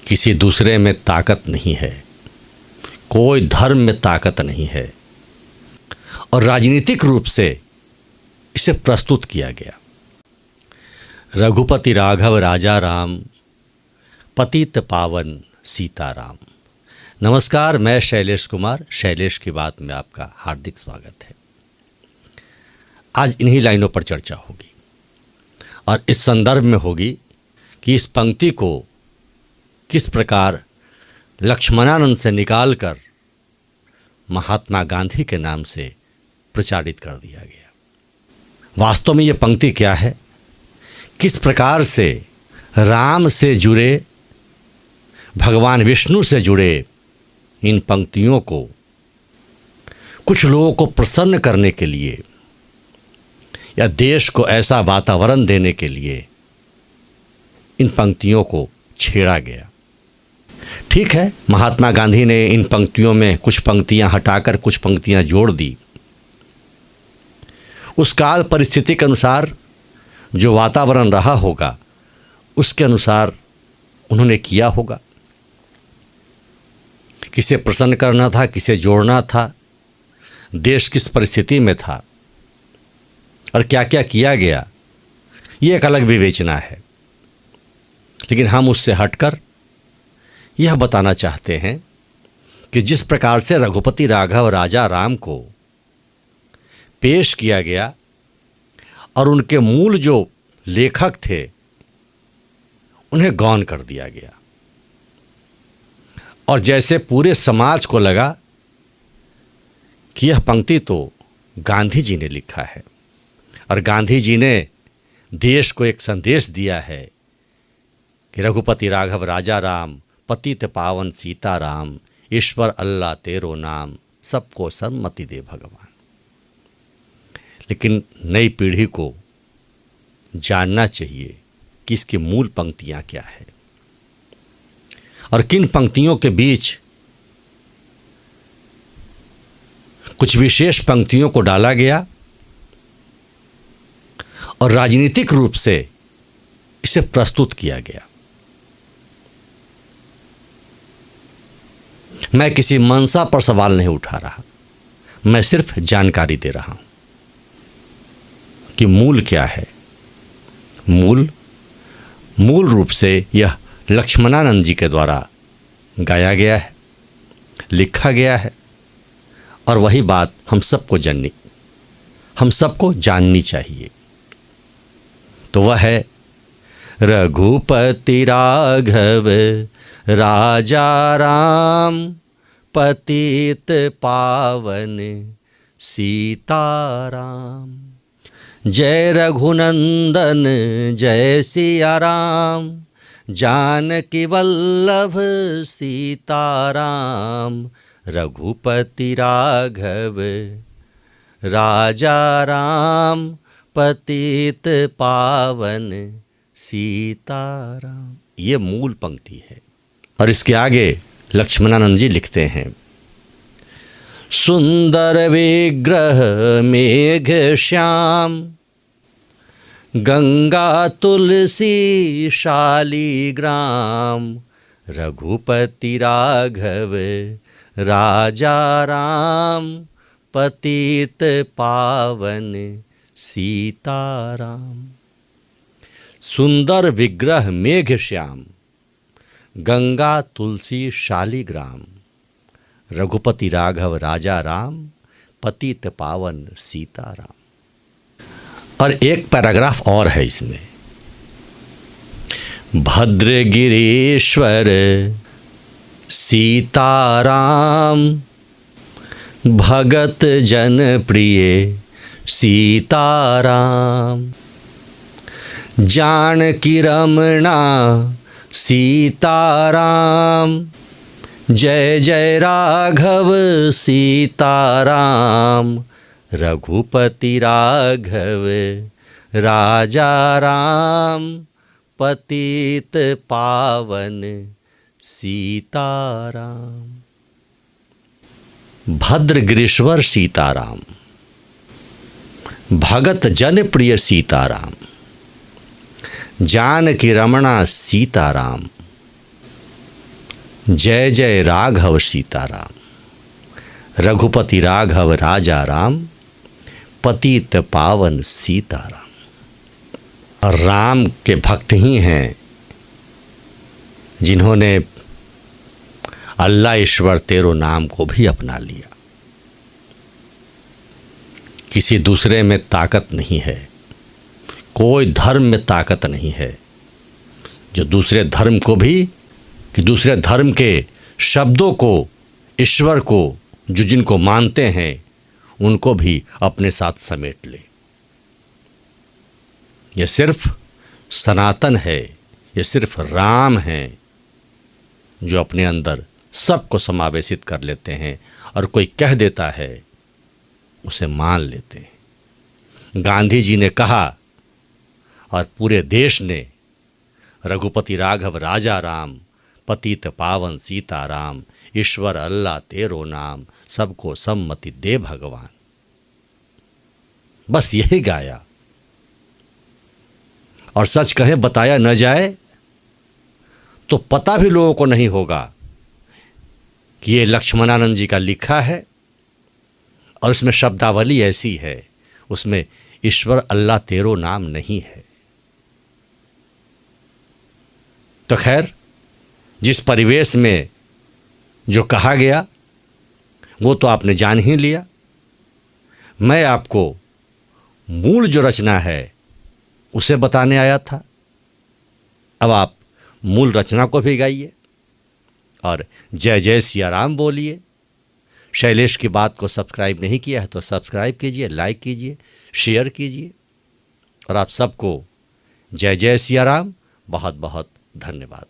किसी दूसरे में ताकत नहीं है, कोई धर्म में ताकत नहीं है और राजनीतिक रूप से इसे प्रस्तुत किया गया। रघुपति राघव राजा राम, पतित पावन सीताराम। नमस्कार, मैं शैलेश कुमार, शैलेश की बात में आपका हार्दिक स्वागत है। आज इन्हीं लाइनों पर चर्चा होगी और इस संदर्भ में होगी कि इस पंक्ति को किस प्रकार लक्ष्मणानंद से निकालकर महात्मा गांधी के नाम से प्रचारित कर दिया गया। वास्तव में ये पंक्ति क्या है, किस प्रकार से राम से जुड़े, भगवान विष्णु से जुड़े इन पंक्तियों को कुछ लोगों को प्रसन्न करने के लिए या देश को ऐसा वातावरण देने के लिए इन पंक्तियों को छेड़ा गया। ठीक है, महात्मा गांधी ने इन पंक्तियों में कुछ पंक्तियां हटाकर कुछ पंक्तियां जोड़ दी। उस काल परिस्थिति के अनुसार जो वातावरण रहा होगा उसके अनुसार उन्होंने किया होगा। किसे प्रसन्न करना था, किसे जोड़ना था, देश किस परिस्थिति में था और क्या क्या किया गया, ये एक अलग विवेचना है। लेकिन हम उससे हटकर यह बताना चाहते हैं कि जिस प्रकार से रघुपति राघव राजा राम को पेश किया गया और उनके मूल जो लेखक थे उन्हें गौण कर दिया गया और जैसे पूरे समाज को लगा कि यह पंक्ति तो गांधी जी ने लिखा है और गांधी जी ने देश को एक संदेश दिया है कि रघुपति राघव राजा राम, पतित पावन सीताराम, ईश्वर अल्लाह तेरो नाम, सबको सन्मति दे भगवान। लेकिन नई पीढ़ी को जानना चाहिए कि इसकी मूल पंक्तियां क्या है और किन पंक्तियों के बीच कुछ विशेष पंक्तियों को डाला गया और राजनीतिक रूप से इसे प्रस्तुत किया गया। मैं किसी मंशा पर सवाल नहीं उठा रहा, मैं सिर्फ जानकारी दे रहा हूं कि मूल क्या है। मूल रूप से यह लक्ष्मणानंद जी के द्वारा गाया गया है, लिखा गया है और वही बात हम सबको जाननी चाहिए। तो वह है रघुपति राघव राजा राम, पतित पावन सीताराम। जय रघुनंदन जय सिया राम, जानकी वल्लभ सीताराम। रघुपति राघव राजा राम, पतित पावन सीताराम। ये मूल पंक्ति है और इसके आगे लक्ष्मणानंद जी लिखते हैं, सुंदर विग्रह मेघ श्याम, गंगा तुलसी शालिग्राम। रघुपति राघव राजा राम, पतित पावन सीताराम। सुंदर विग्रह मेघ श्याम, गंगा तुलसी शालिग्राम। रघुपति राघव राजा राम, पतित पावन सीताराम। और एक पैराग्राफ और है इसमें, भद्रगिरीश्वर सीताराम, भगत जन प्रिय सीताराम। जानकी रमणा सीताराम, जय जय राघव सीताराम। रघुपति राघव राजा राम, पतित पावन सीताराम। भद्रगिरीश्वर सीताराम, भगत जन प्रिय सीताराम, जानकी रमणा सीताराम, जय जय राघव सीताराम, रघुपति राघव राजा राम, पतित पावन सीताराम। और राम के भक्त ही हैं जिन्होंने अल्लाह ईश्वर तेरो नाम को भी अपना लिया। किसी दूसरे में ताकत नहीं है, कोई धर्म में ताकत नहीं है जो दूसरे धर्म को भी, कि दूसरे धर्म के शब्दों को, ईश्वर को, जो जिनको मानते हैं उनको भी अपने साथ समेट ले। ये सिर्फ सनातन है, ये सिर्फ राम हैं जो अपने अंदर सबको समावेशित कर लेते हैं और कोई कह देता है उसे मान लेते हैं। गांधी जी ने कहा और पूरे देश ने, रघुपति राघव राजा राम, पतित पावन सीताराम, ईश्वर अल्लाह तेरो नाम, सबको सम्मति दे भगवान, बस यही गाया। और सच कहें बताया न जाए तो पता भी लोगों को नहीं होगा कि ये लक्ष्मणानंद जी का लिखा है और उसमें शब्दावली ऐसी है, उसमें ईश्वर अल्लाह तेरो नाम नहीं है। तो खैर, जिस परिवेश में जो कहा गया वो तो आपने जान ही लिया। मैं आपको मूल जो रचना है उसे बताने आया था। अब आप मूल रचना को भी गाइए और जय जय सिया राम बोलिए। शैलेश की बात को सब्सक्राइब नहीं किया है तो सब्सक्राइब कीजिए, लाइक कीजिए, शेयर कीजिए। और आप सबको जय जय सिया राम, बहुत बहुत धन्यवाद।